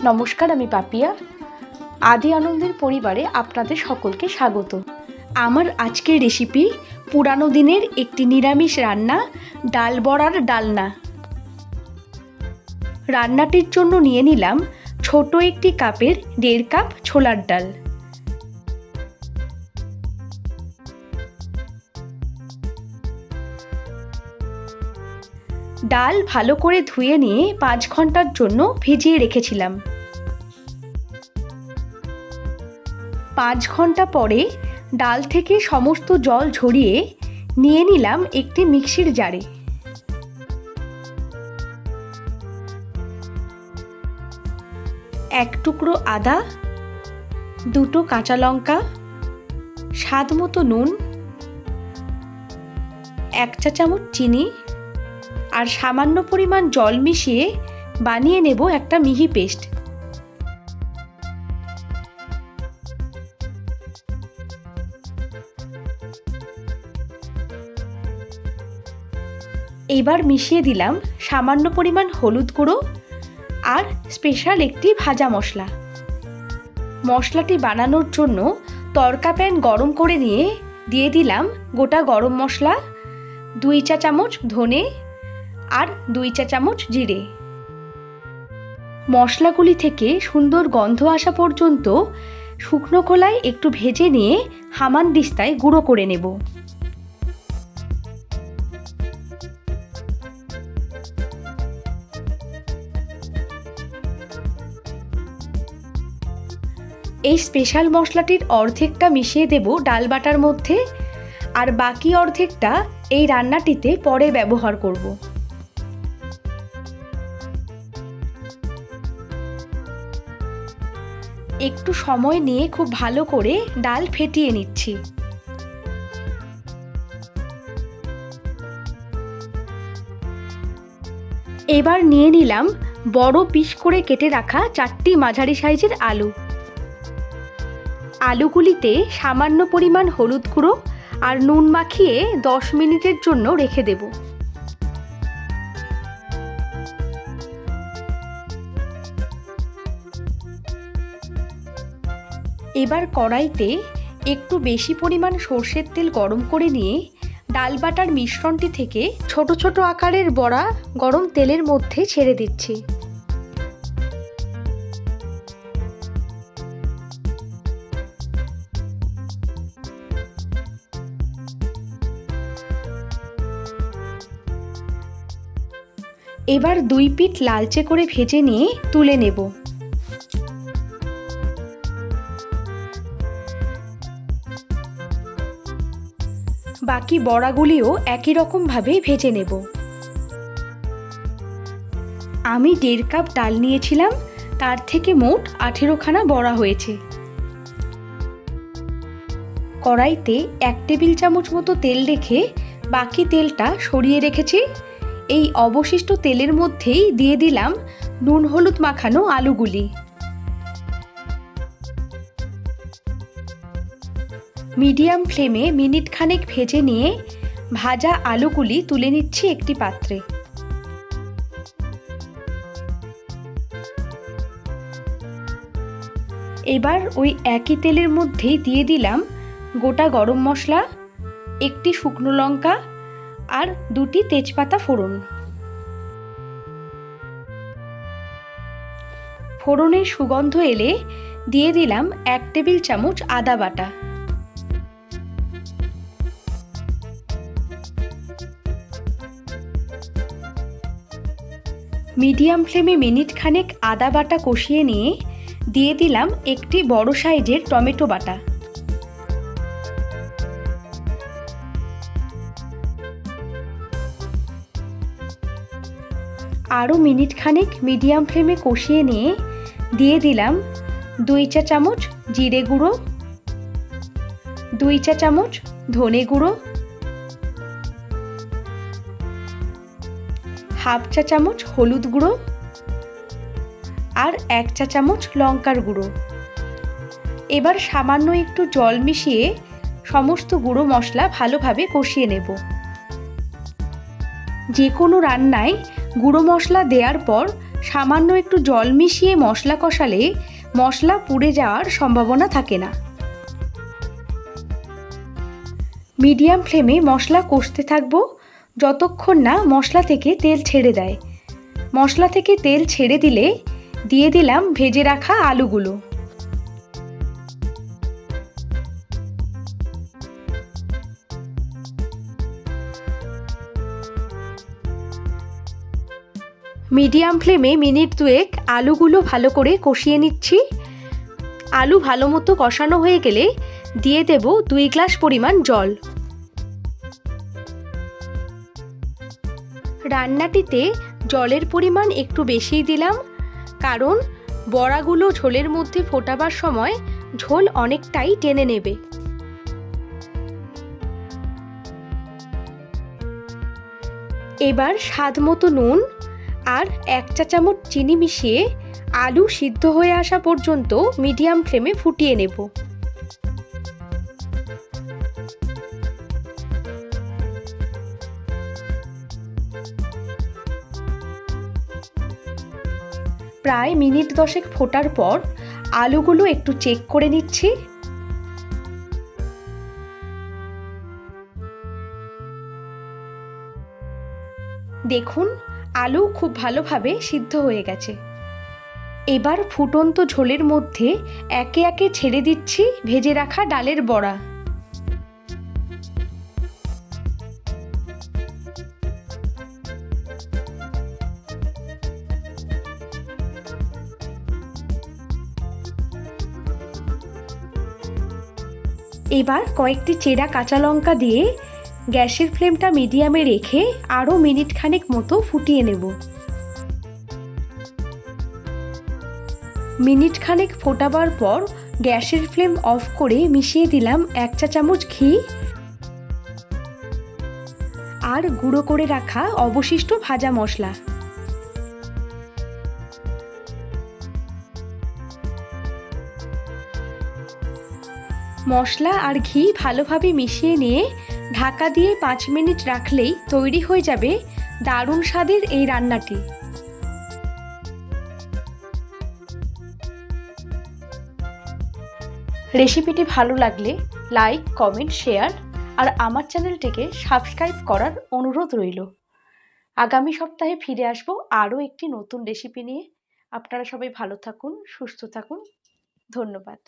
নমস্কার, আমি পাপিয়া। আদি আনন্দের পরিবারে আপনাদের সকলকে স্বাগত। আমার আজকের রেসিপি পুরানো দিনের একটি নিরামিষ রান্না, ডাল বড়ার ডালনা। রান্নাটির জন্য নিয়ে নিলাম ছোট একটি কাপের 1.5 কাপ ছোলার ডাল। ডাল ভালো করে ধুয়ে নিয়ে 5 ঘন্টার জন্য ভিজিয়ে রেখেছিলাম। 5 ঘন্টা পরে ডাল থেকে সমস্ত জল ঝরিয়ে নিয়ে নিলাম একটি মিক্সির জারে। এক টুকরো আদা, 2টো কাঁচা লঙ্কা, স্বাদ মতো নুন, 1 চা চামচ চিনি আর সামান্য পরিমাণ জল মিশিয়ে বানিয়ে নেব একটা মিহি পেস্ট। এবার মিশিয়ে দিলাম সামান্য পরিমাণ হলুদ গুঁড়ো আর স্পেশাল একটি ভাজা মশলা। মশলাটি বানানোর জন্য তড়কা প্যান গরম করে নিয়ে দিয়ে দিলাম গোটা গরম মশলা, 2 চা চামচ ধনে আর 2 চা চামচ জিরে। মশলাগুলি থেকে সুন্দর গন্ধ আসা পর্যন্ত শুকনো খোলায় একটু ভেজে নিয়ে হামানদিস্তায় গুঁড়ো করে নেব। এই স্পেশাল মশলাটির অর্ধেকটা মিশিয়ে দেব ডাল বাটার মধ্যে, আর বাকি অর্ধেকটা এই রান্নাটিতে পরে ব্যবহার করব। একটু সময় নিয়ে খুব ভালো করে ডাল ফেটিয়ে নিচ্ছি। এবার নিয়ে নিলাম বড় পিস করে কেটে রাখা 4টি মাঝারি সাইজের আলু। আলুগুলিতে সামান্য পরিমাণ হলুদ গুঁড়ো আর নুন মাখিয়ে 10 মিনিটের জন্য রেখে দেব। এবার কড়াইতে একটু বেশি পরিমাণ সর্ষের তেল গরম করে নিয়ে ডাল বাটার মিশ্রণটি থেকে ছোট ছোট আকারের বড়া গরম তেলের মধ্যে ছেড়ে দিচ্ছি। এবার 2 পিঠ লালচে করে ভেজে নিয়ে তুলে নেব। বাকি বড়াগুলিও একই রকমভাবে ভেজে নেব। আমি 1.5 কাপ ডাল নিয়েছিলাম, তার থেকে মোট 18খানা বড়া হয়েছে। কড়াইতে 1 টেবিল চামচ মতো তেল রেখে বাকি তেলটা সরিয়ে রেখেছি। এই অবশিষ্ট তেলের মধ্যেই দিয়ে দিলাম নুন হলুদ মাখানো আলুগুলি। মিডিয়াম ফ্লেমে মিনিট খানেক ভেজে নিয়ে ভাজা আলুগুলি তুলে নিচ্ছি একটি পাত্রে। এবার ওই একই তেলের মধ্যেই দিয়ে দিলাম গোটা গরম মশলা, 1টি শুকনো লঙ্কা আর 2টি তেজপাতা ফোড়ন। ফোড়নের সুগন্ধ এলে দিয়ে দিলাম 1 টেবিল চামচ আদা বাটা। মিডিয়াম ফ্লেমে মিনিট খানেক আদা বাটা কষিয়ে নিয়ে দিয়ে দিলাম একটি বড় সাইজের টমেটো বাটা। আরও মিনিট খানেক মিডিয়াম ফ্লেমে কষিয়ে নিয়ে দিয়ে দিলাম 2 চা চামচ জিরে গুঁড়ো, 2 চা চামচ ধনে গুঁড়ো, 1/2 চা চামচ হলুদ গুঁড়ো আর 1 চা চামচ লঙ্কার গুঁড়ো। এবার সামান্য একটু জল মিশিয়ে সমস্ত গুঁড়ো মশলা ভালোভাবে কষিয়ে নেব। যে কোনো রান্নায় গুঁড়ো মশলা দেওয়ার পর সামান্য একটু জল মিশিয়ে মশলা কষালে মশলা পুড়ে যাওয়ার সম্ভাবনা থাকে না। মিডিয়াম ফ্লেমে মশলা কষতে থাকবো যতক্ষণ না মশলা থেকে তেল ছেড়ে দেয়। মশলা থেকে তেল ছেড়ে দিলে দিয়ে দিলাম ভেজে রাখা আলুগুলো। মিডিয়াম ফ্লেমে মিনিট দুয়েক আলুগুলো ভালো করে কষিয়ে নিচ্ছি। আলু ভালো মতো কষানো হয়ে গেলে দিয়ে দেব 2 গ্লাস পরিমাণ জল। রান্নাটিতে জলের পরিমাণ একটু বেশিই দিলাম, কারণ বড়াগুলো ঝোলের মধ্যে ফোটাবার সময় ঝোল অনেকটাই টেনে নেবে। এবার স্বাদ মতো নুন আর 1 চা চামচ চিনি মিশিয়ে আলু সিদ্ধ হয়ে আসা পর্যন্ত মিডিয়াম ফ্লেমে ফুটিয়ে নেব। প্রায় মিনিট 10 ফোটার পর আলুগুলো একটু চেক করে নিচ্ছি। দেখুন আলু খুব ভালোভাবে সিদ্ধ হয়ে গেছে। এবার ফুটন্ত ঝোলের মধ্যে একে একে ছেড়ে দিচ্ছি ভেজে রাখা ডালের বড়া। এবার কয়েকটি চেরা কাঁচা লঙ্কা দিয়ে গ্যাসের ফ্লেমটা মিডিয়ামে রেখে আরও মিনিট খানেক মতো ফুটিয়ে নেব। মিনিট খানেক ফোটাবার পর গ্যাসের ফ্লেম অফ করে মিশিয়ে দিলাম 1 চা চামচ ঘি আর গুঁড়ো করে রাখা অবশিষ্ট ভাজা মশলা। মশলা আর ঘি ভালোভাবে মিশিয়ে নিয়ে ঢাকা দিয়ে 5 মিনিট রাখলেই তৈরি হয়ে যাবে দারুণ স্বাদের এই রান্নাটি। রেসিপিটি ভালো লাগলে লাইক, কমেন্ট, শেয়ার আর আমার চ্যানেলটিকে সাবস্ক্রাইব করার অনুরোধ রইল। আগামী সপ্তাহে ফিরে আসবো আরও একটি নতুন রেসিপি নিয়ে। আপনারা সবাই ভালো থাকুন, সুস্থ থাকুন। ধন্যবাদ।